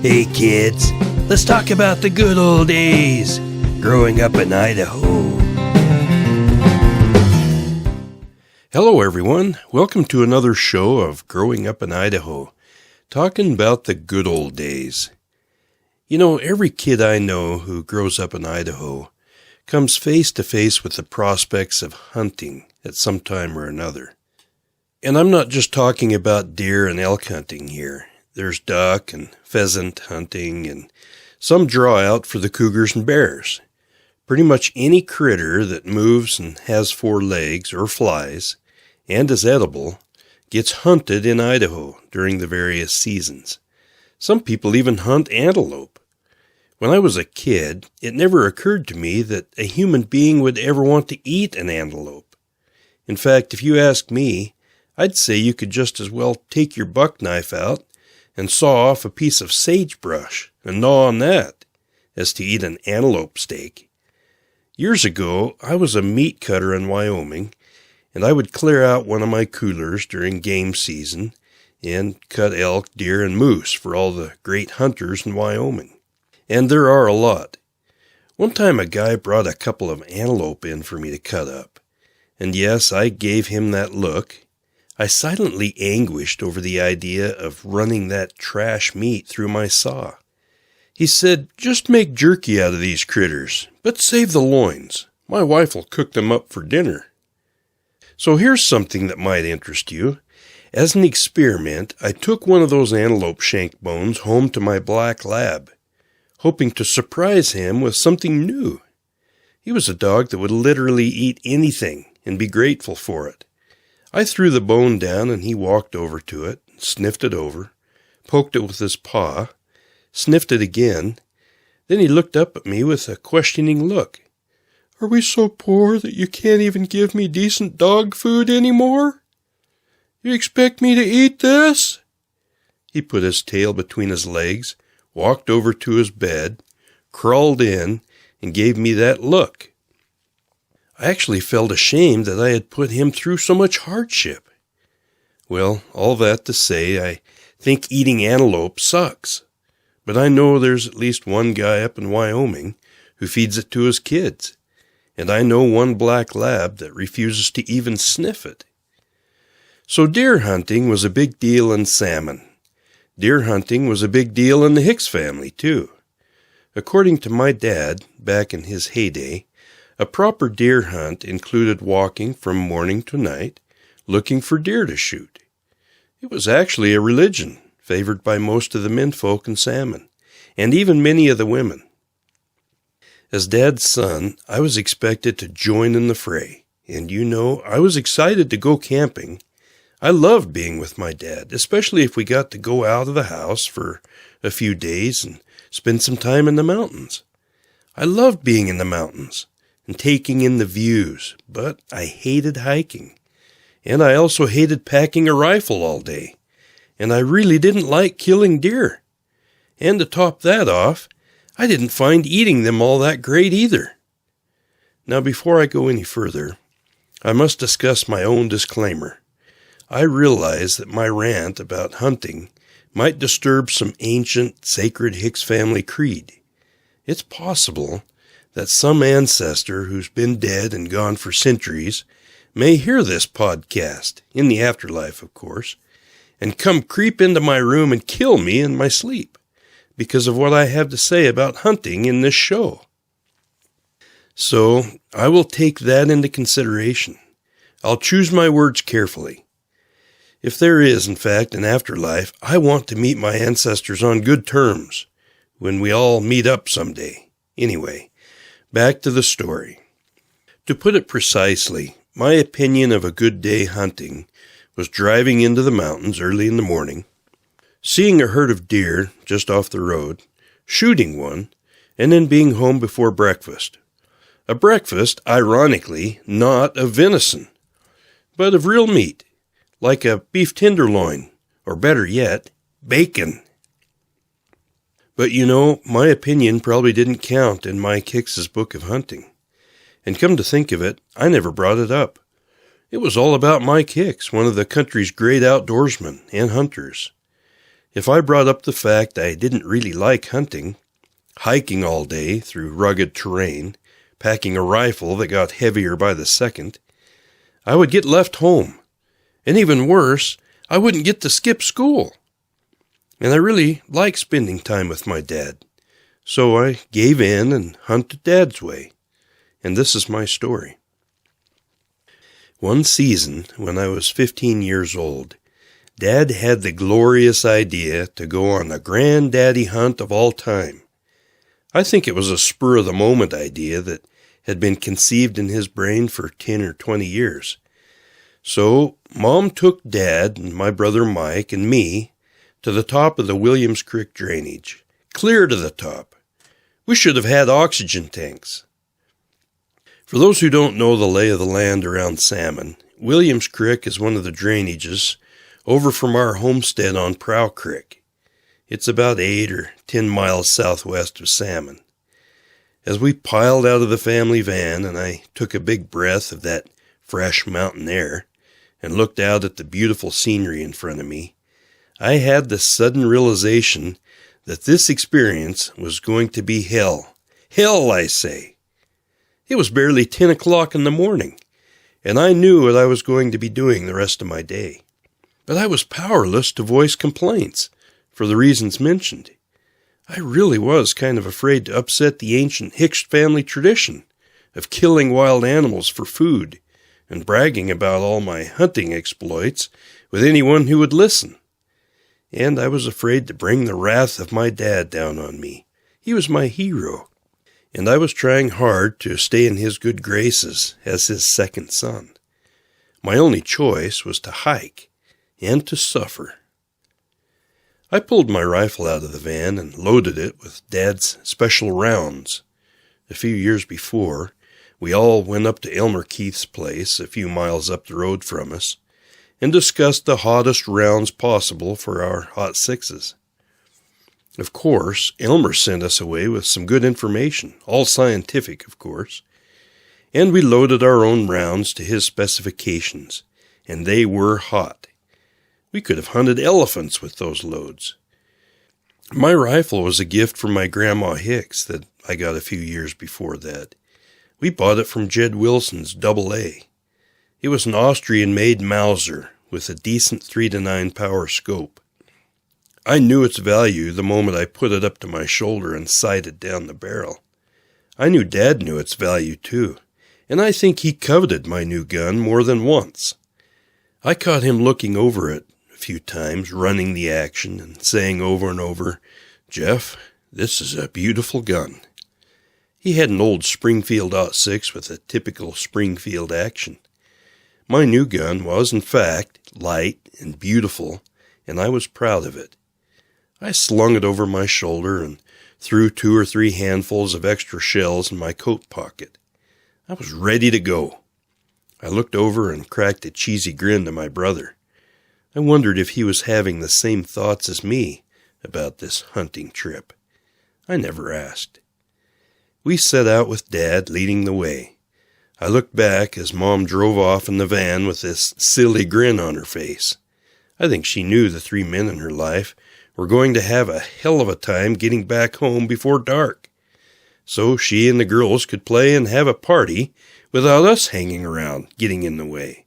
Hey kids, let's talk about the good old days growing up in Idaho. Hello everyone, welcome to another show of Growing Up in Idaho, talking about the good old days. You know, every kid I know who grows up in Idaho comes face to face with the prospects of hunting at some time or another. And I'm not just talking about deer and elk hunting here. There's duck and pheasant hunting, and some draw out for the cougars and bears. Pretty much any critter that moves and has 4 legs or flies and is edible gets hunted in Idaho during the various seasons. Some people even hunt antelope. When I was a kid, it never occurred to me that a human being would ever want to eat an antelope. In fact, if you ask me, I'd say you could just as well take your buck knife out and saw off a piece of sagebrush and gnaw on that, as to eat an antelope steak. Years ago, I was a meat cutter in Wyoming, and I would clear out one of my coolers during game season and cut elk, deer, and moose for all the great hunters in Wyoming. And there are a lot. One time a guy brought a couple of antelope in for me to cut up, and yes, I gave him that look. I silently anguished over the idea of running that trash meat through my saw. He said, "Just make jerky out of these critters, but save the loins. My wife will cook them up for dinner." So here's something that might interest you. As an experiment, I took one of those antelope shank bones home to my black lab, hoping to surprise him with something new. He was a dog that would literally eat anything and be grateful for it. I threw the bone down and he walked over to it, sniffed it over, poked it with his paw, sniffed it again. Then he looked up at me with a questioning look. "Are we so poor that you can't even give me decent dog food anymore? You expect me to eat this?" He put his tail between his legs, walked over to his bed, crawled in, and gave me that look. I actually felt ashamed that I had put him through so much hardship. Well, all that to say, I think eating antelope sucks. But I know there's at least one guy up in Wyoming who feeds it to his kids. And I know one black lab that refuses to even sniff it. So deer hunting was a big deal in salmon. Deer hunting was a big deal in the Hicks family, too. According to my dad, back in his heyday, a proper deer hunt included walking from morning to night, looking for deer to shoot. It was actually a religion, favored by most of the menfolk in salmon, and even many of the women. As Dad's son, I was expected to join in the fray, and you know, I was excited to go camping. I loved being with my dad, especially if we got to go out of the house for a few days and spend some time in the mountains. I loved being in the mountains and taking in the views, but I hated hiking. And I also hated packing a rifle all day. And I really didn't like killing deer. And to top that off, I didn't find eating them all that great either. Now, before I go any further, I must discuss my own disclaimer. I realize that my rant about hunting might disturb some ancient, sacred Hicks family creed. It's possible that some ancestor who's been dead and gone for centuries may hear this podcast, in the afterlife, of course, and come creep into my room and kill me in my sleep because of what I have to say about hunting in this show. So I will take that into consideration. I'll choose my words carefully. If there is, in fact, an afterlife, I want to meet my ancestors on good terms when we all meet up someday. Anyway, back to the story. To put it precisely, my opinion of a good day hunting was driving into the mountains early in the morning, seeing a herd of deer just off the road, shooting one, and then being home before breakfast. A breakfast, ironically, not of venison, but of real meat, like a beef tenderloin, or better yet, bacon. But you know, my opinion probably didn't count in Mike Hicks's book of hunting. And come to think of it, I never brought it up. It was all about Mike Hicks, one of the country's great outdoorsmen and hunters. If I brought up the fact I didn't really like hunting, hiking all day through rugged terrain, packing a rifle that got heavier by the second, I would get left home. And even worse, I wouldn't get to skip school. And I really like spending time with my dad. So I gave in and hunted Dad's way. And this is my story. One season, when I was 15 years old, Dad had the glorious idea to go on the granddaddy hunt of all time. I think it was a spur-of-the-moment idea that had been conceived in his brain for 10 or 20 years. So Mom took Dad and my brother Mike and me to the top of the Williams Creek drainage, clear to the top. We should have had oxygen tanks. For those who don't know the lay of the land around Salmon, Williams Creek is one of the drainages over from our homestead on Prow Creek. It's about 8 or 10 miles southwest of Salmon. As we piled out of the family van and I took a big breath of that fresh mountain air and looked out at the beautiful scenery in front of me, I had the sudden realization that this experience was going to be hell. Hell, I say. It was barely 10 o'clock in the morning, and I knew what I was going to be doing the rest of my day. But I was powerless to voice complaints, for the reasons mentioned. I really was kind of afraid to upset the ancient Hicks family tradition of killing wild animals for food and bragging about all my hunting exploits with anyone who would listen. And I was afraid to bring the wrath of my dad down on me. He was my hero, and I was trying hard to stay in his good graces as his second son. My only choice was to hike and to suffer. I pulled my rifle out of the van and loaded it with Dad's special rounds. A few years before, we all went up to Elmer Keith's place a few miles up the road from us and discussed the hottest rounds possible for our hot sixes. Of course, Elmer sent us away with some good information, all scientific, of course, and we loaded our own rounds to his specifications, and they were hot. We could have hunted elephants with those loads. My rifle was a gift from my Grandma Hicks that I got a few years before that. We bought it from Jed Wilson's AA. It was an Austrian-made Mauser with a decent 3-9 power scope. I knew its value the moment I put it up to my shoulder and sighted down the barrel. I knew Dad knew its value too, and I think he coveted my new gun more than once. I caught him looking over it a few times, running the action and saying over and over, "Jeff, this is a beautiful gun." He had an old Springfield .6 with a typical Springfield action. My new gun was, in fact, light and beautiful, and I was proud of it. I slung it over my shoulder and threw 2 or 3 handfuls of extra shells in my coat pocket. I was ready to go. I looked over and cracked a cheesy grin to my brother. I wondered if he was having the same thoughts as me about this hunting trip. I never asked. We set out with Dad leading the way. I looked back as Mom drove off in the van with this silly grin on her face. I think she knew the 3 men in her life were going to have a hell of a time getting back home before dark, so she and the girls could play and have a party without us hanging around getting in the way.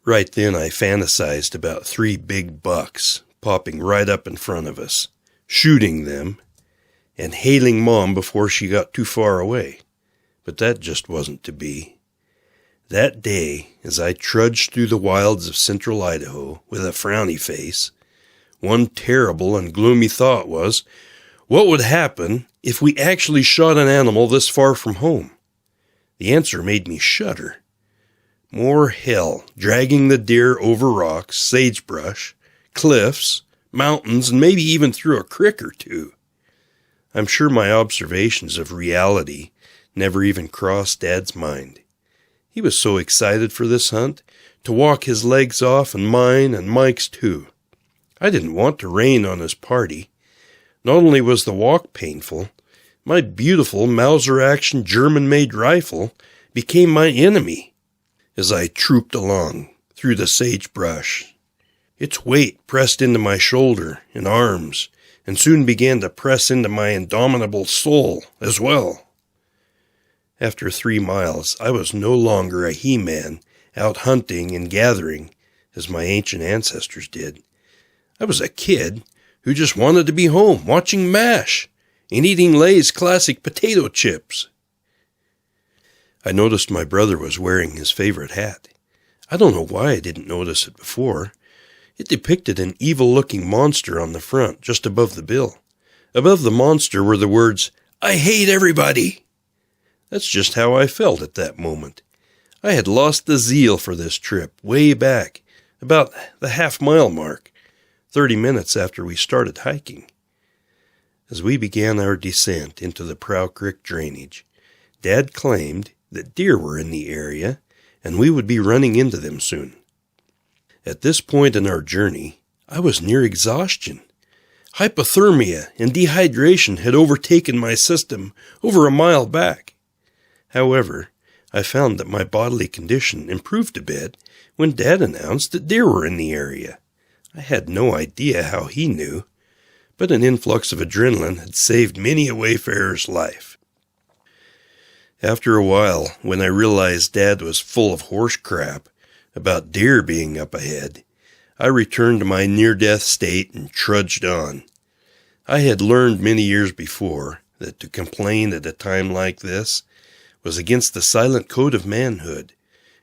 Right then I fantasized about 3 big bucks popping right up in front of us, shooting them, and hailing Mom before she got too far away. But that just wasn't to be. That day, as I trudged through the wilds of central Idaho with a frowny face, one terrible and gloomy thought was, what would happen if we actually shot an animal this far from home? The answer made me shudder. More hell, dragging the deer over rocks, sagebrush, cliffs, mountains, and maybe even through a creek or two. I'm sure my observations of reality never even crossed Dad's mind. He was so excited for this hunt, to walk his legs off and mine and Mike's too. I didn't want to rain on his party. Not only was the walk painful, my beautiful Mauser-action German-made rifle became my enemy as I trooped along through the sagebrush. Its weight pressed into my shoulder and arms, and soon began to press into my indomitable soul as well. After 3 miles, I was no longer a he-man out hunting and gathering as my ancient ancestors did. I was a kid who just wanted to be home watching MASH and eating Lay's classic potato chips. I noticed my brother was wearing his favorite hat. I don't know why I didn't notice it before. It depicted an evil-looking monster on the front, just above the bill. Above the monster were the words, "I hate everybody." That's just how I felt at that moment. I had lost the zeal for this trip way back, about the half-mile mark, 30 minutes after we started hiking. As we began our descent into the Prow Creek drainage, Dad claimed that deer were in the area, and we would be running into them soon. At this point in our journey, I was near exhaustion. Hypothermia and dehydration had overtaken my system over a mile back. However, I found that my bodily condition improved a bit when Dad announced that deer were in the area. I had no idea how he knew, but an influx of adrenaline had saved many a wayfarer's life. After a while, when I realized Dad was full of horse crap about deer being up ahead, I returned to my near-death state and trudged on. I had learned many years before that to complain at a time like this was against the silent code of manhood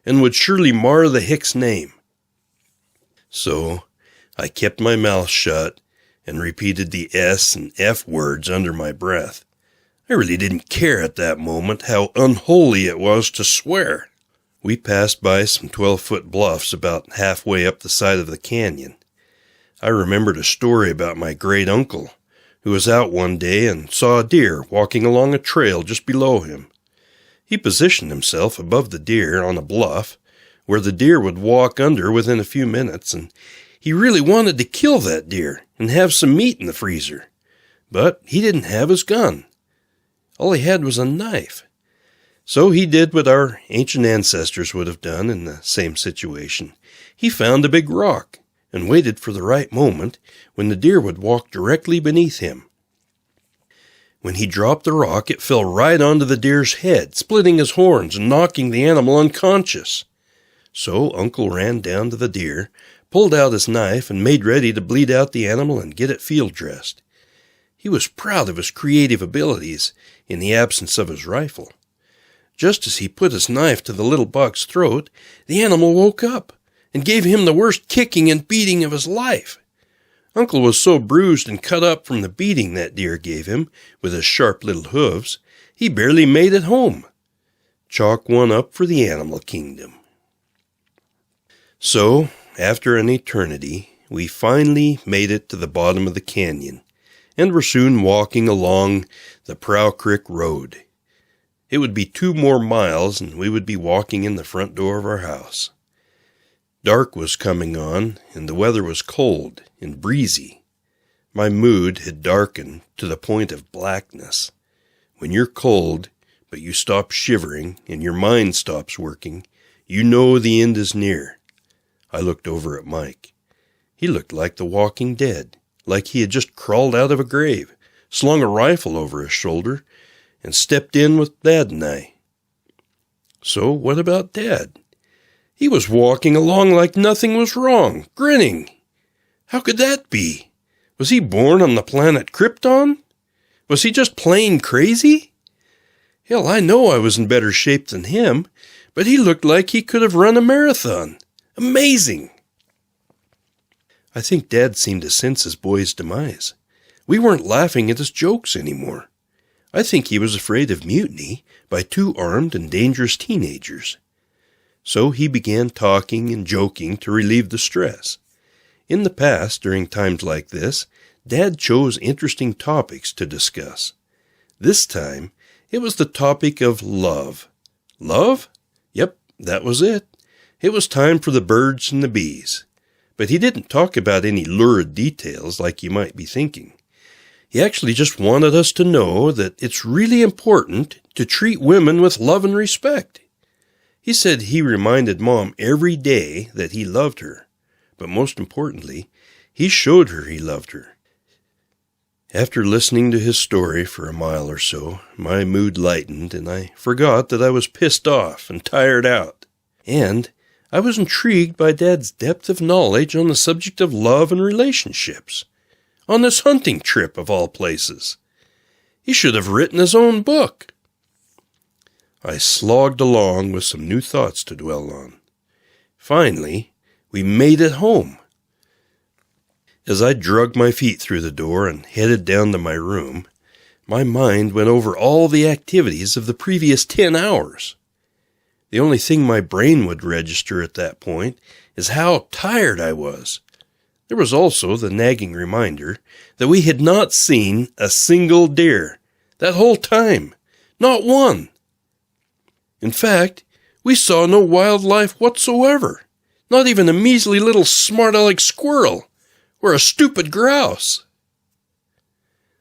and would surely mar the Hicks name. So I kept my mouth shut and repeated the S and F words under my breath. I really didn't care at that moment how unholy it was to swear. We passed by some 12-foot bluffs about halfway up the side of the canyon. I remembered a story about my great-uncle, who was out one day and saw a deer walking along a trail just below him. He positioned himself above the deer on a bluff, where the deer would walk under within a few minutes, and he really wanted to kill that deer and have some meat in the freezer. But he didn't have his gun. All he had was a knife. So he did what our ancient ancestors would have done in the same situation. He found a big rock and waited for the right moment when the deer would walk directly beneath him. When he dropped the rock, it fell right onto the deer's head, splitting his horns and knocking the animal unconscious. So Uncle ran down to the deer, pulled out his knife, and made ready to bleed out the animal and get it field dressed. He was proud of his creative abilities in the absence of his rifle. Just as he put his knife to the little buck's throat, the animal woke up and gave him the worst kicking and beating of his life. Uncle was so bruised and cut up from the beating that deer gave him with his sharp little hooves, he barely made it home. Chalk one up for the animal kingdom. So, after an eternity, we finally made it to the bottom of the canyon, and were soon walking along the Prow Creek Road. It would be 2 more miles, and we would be walking in the front door of our house. Dark was coming on, and the weather was cold and breezy. My mood had darkened to the point of blackness. When you're cold, but you stop shivering, and your mind stops working, you know the end is near. I looked over at Mike. He looked like the Walking Dead, like he had just crawled out of a grave, slung a rifle over his shoulder, and stepped in with Dad and I. So what about Dad? He was walking along like nothing was wrong, grinning. How could that be? Was he born on the planet Krypton? Was he just plain crazy? Hell, I know I was in better shape than him, but he looked like he could have run a marathon. Amazing! I think Dad seemed to sense his boy's demise. We weren't laughing at his jokes anymore. I think he was afraid of mutiny by 2 armed and dangerous teenagers. So he began talking and joking to relieve the stress. In the past, during times like this, Dad chose interesting topics to discuss. This time, it was the topic of love. Love? Yep, that was it. It was time for the birds and the bees. But he didn't talk about any lurid details like you might be thinking. He actually just wanted us to know that it's really important to treat women with love and respect. He said he reminded Mom every day that he loved her, but most importantly, he showed her he loved her. After listening to his story for a mile or so, my mood lightened and I forgot that I was pissed off and tired out. And I was intrigued by Dad's depth of knowledge on the subject of love and relationships. On this hunting trip of all places. He should have written his own book. I slogged along with some new thoughts to dwell on. Finally, we made it home. As I dragged my feet through the door and headed down to my room, my mind went over all the activities of the previous 10 hours. The only thing my brain would register at that point is how tired I was. There was also the nagging reminder that we had not seen a single deer that whole time. Not one. In fact, we saw no wildlife whatsoever. Not even a measly little smart-aleck squirrel or a stupid grouse.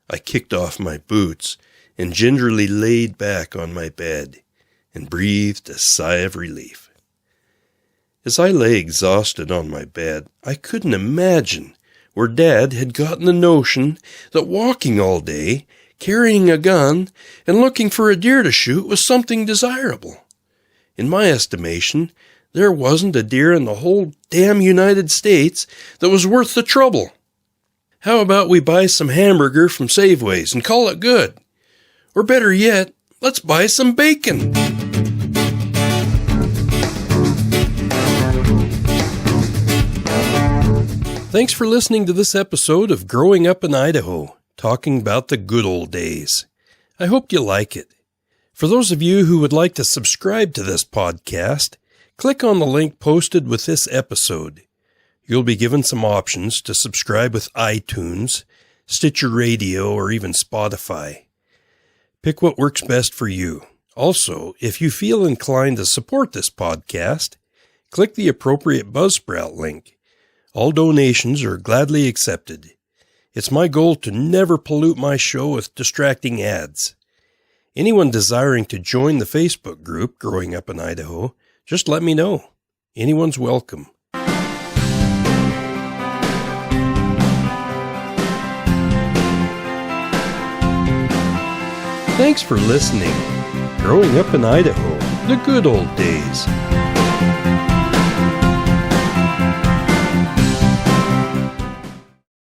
I kicked off my boots and gingerly laid back on my bed and breathed a sigh of relief. As I lay exhausted on my bed, I couldn't imagine where Dad had gotten the notion that walking all day, carrying a gun, and looking for a deer to shoot was something desirable. In my estimation, there wasn't a deer in the whole damn United States that was worth the trouble. How about we buy some hamburger from Safeways and call it good? Or better yet, let's buy some bacon. Thanks for listening to this episode of Growing Up in Idaho, talking about the good old days. I hope you like it. For those of you who would like to subscribe to this podcast, click on the link posted with this episode. You'll be given some options to subscribe with iTunes, Stitcher Radio, or even Spotify. Pick what works best for you. Also, if you feel inclined to support this podcast, click the appropriate Buzzsprout link. All donations are gladly accepted. It's my goal to never pollute my show with distracting ads. Anyone desiring to join the Facebook group Growing Up in Idaho, just let me know. Anyone's welcome. Thanks for listening. Growing Up in Idaho, the good old days.